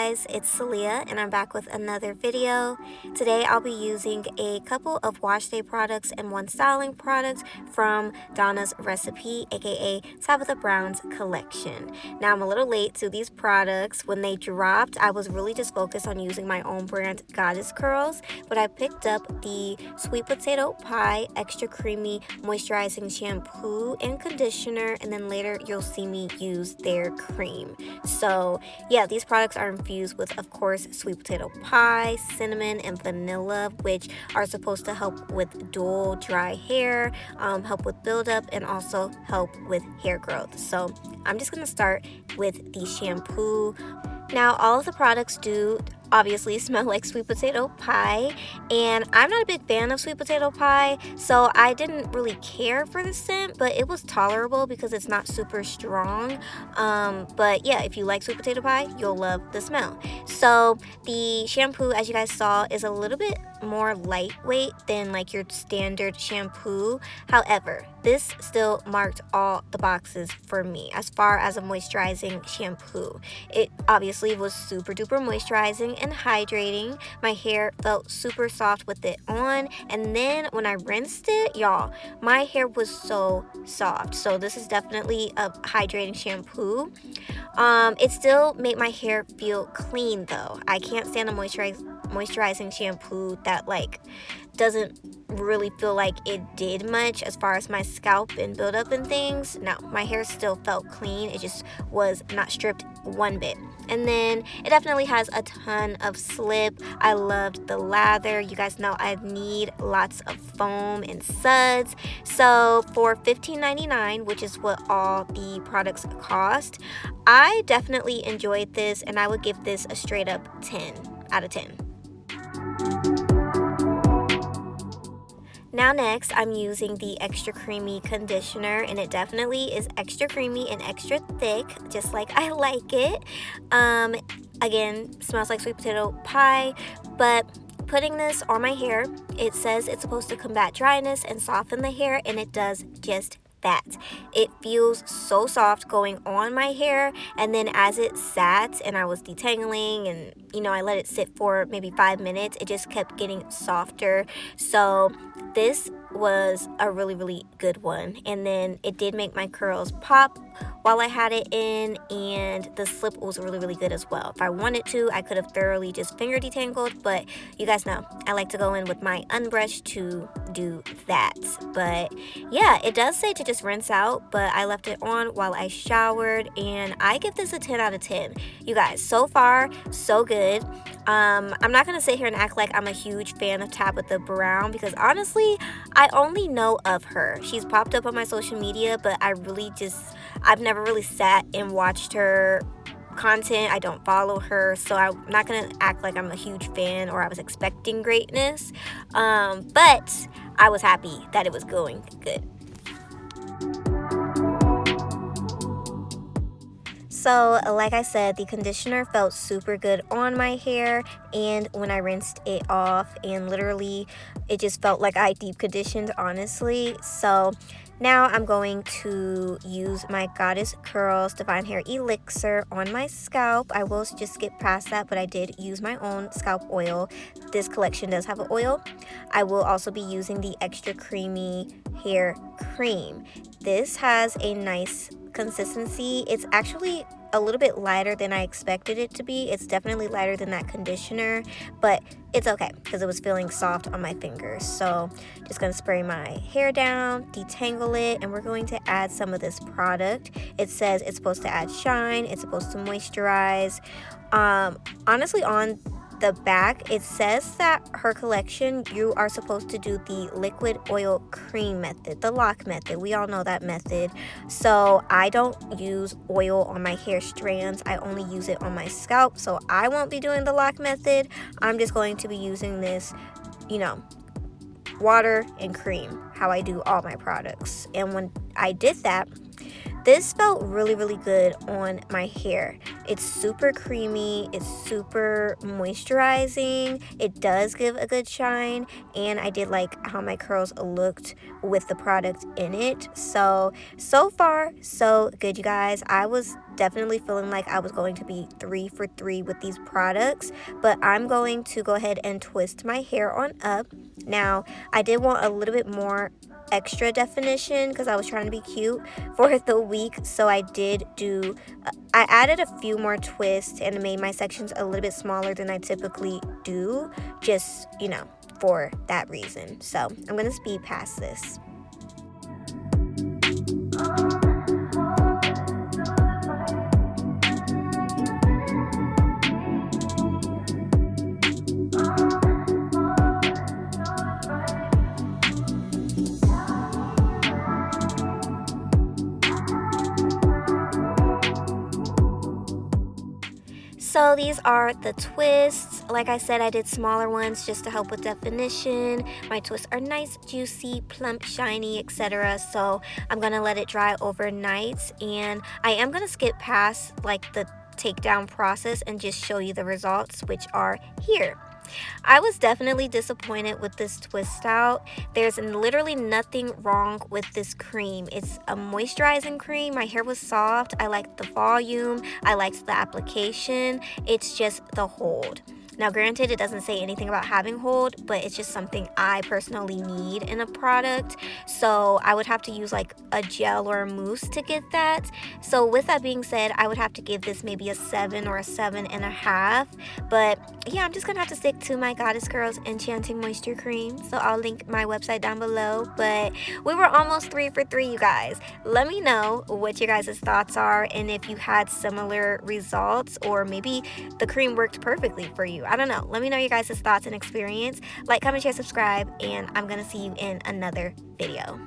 guys, it's Celia and I'm back with another video. Today I'll be using a couple of wash day products and one styling product from Donna's Recipe, aka Tabitha Brown's collection. Now I'm a little late to these products. When they dropped, I was really just focused on using my own brand Goddess Curls, but I picked up the Sweet Potato Pie Extra Creamy Moisturizing Shampoo and Conditioner, and then later you'll see me use their cream. So yeah, these products are infused with, of course, sweet potato pie, cinnamon, and vanilla, which are supposed to help with dual dry hair, help with buildup, and also help with hair growth. So I'm just going to start with the shampoo. Now, all of the products do obviously smell like sweet potato pie, and I'm not a big fan of sweet potato pie, so I didn't really care for the scent, but it was tolerable because it's not super strong. But yeah, if you like sweet potato pie, you'll love the smell. So the shampoo, as you guys saw, is a little bit more lightweight than like your standard shampoo. However, this still marked all the boxes for me as far as a moisturizing shampoo. It obviously was super duper moisturizing and hydrating. My hair felt super soft with it on, and then when I rinsed it, y'all, my hair was so soft. So this is definitely a hydrating shampoo. It still made my hair feel clean though. I can't stand a moisturizing shampoo that like doesn't really feel like it did much as far as my scalp and buildup and things. No, my hair still felt clean. It just was not stripped one bit. And then it definitely has a ton of slip. I loved the lather. You guys know I need lots of foam and suds. So for $15.99, which is what all the products cost, I definitely enjoyed this, and I would give this a straight up 10 out of 10. Now next, I'm using the Extra Creamy Conditioner, and it definitely is extra creamy and extra thick, just like I like it. Again, smells like sweet potato pie, but putting this on my hair, it says it's supposed to combat dryness and soften the hair, and it does just that. It feels so soft going on my hair, and then as it sat and I was detangling and I let it sit for maybe 5 minutes, it just kept getting softer. So this was a really good one, and then it did make my curls pop while I had it in, and the slip was really good as well. If I wanted to, I could have thoroughly just finger detangled, but you guys know I like to go in with my unbrushed to do that. But yeah, it does say to just rinse out, but I left it on while I showered, and I give this a 10 out of 10. You guys, so far so good. I'm not gonna sit here and act like I'm a huge fan of Tabitha Brown, because honestly I only know of her. She's popped up on my social media, but I've never really sat and watched her content. I don't follow her, so I'm not gonna act like I'm a huge fan or I was expecting greatness, but I was happy that it was going good. So like I said, the conditioner felt super good on my hair, and when I rinsed it off, and literally it just felt like I deep conditioned, honestly. So now I'm going to use my Goddess Curls Divine Hair Elixir on my scalp. I will just skip past that, but I did use my own scalp oil. This collection does have an oil. I will also be using the Extra Creamy Hair Cream. This has a nice consistency. It's actually a little bit lighter than I expected it to be. It's definitely lighter than that conditioner, but it's okay because it was feeling soft on my fingers. So just gonna spray my hair down, detangle it, and we're going to add some of this product. It says it's supposed to add shine, it's supposed to moisturize. Honestly, on the back it says that her collection, you are supposed to do the liquid oil cream method, the lock method. We all know that method. So I don't use oil on my hair strands, I only use it on my scalp, so I won't be doing the lock method. I'm just going to be using this, water and cream, how I do all my products. And when I did that, this felt really good on my hair. It's super creamy, it's super moisturizing, it does give a good shine, and I did like how my curls looked with the product in it. So far so good, you guys. I was definitely feeling like I was going to be 3 for 3 with these products, but I'm going to go ahead and twist my hair on up. Now, I did want a little bit more extra definition because I was trying to be cute for the week, so I added a few more twists and made my sections a little bit smaller than I typically do, just, for that reason. So I'm going to speed past this. So these are the twists. Like I said, I did smaller ones just to help with definition. My twists are nice, juicy, plump, shiny, etc. So I'm gonna let it dry overnight, and I am gonna skip past like the takedown process and just show you the results, which are here. I was definitely disappointed with this twist out. There's literally nothing wrong with this cream. It's a moisturizing cream. My hair was soft. I liked the volume. I liked the application. It's just the hold. Now, granted, it doesn't say anything about having hold, but it's just something I personally need in a product. So I would have to use like a gel or a mousse to get that. So with that being said, I would have to give this maybe a 7 or a 7.5. But yeah, I'm just gonna have to stick to my Goddess Girls Enchanting Moisture Cream. So I'll link my website down below. But we were almost 3 for 3, you guys. Let me know what your guys' thoughts are and if you had similar results, or maybe the cream worked perfectly for you. I don't know. Let me know your guys' thoughts and experience. Like, comment, share, subscribe, and I'm gonna see you in another video.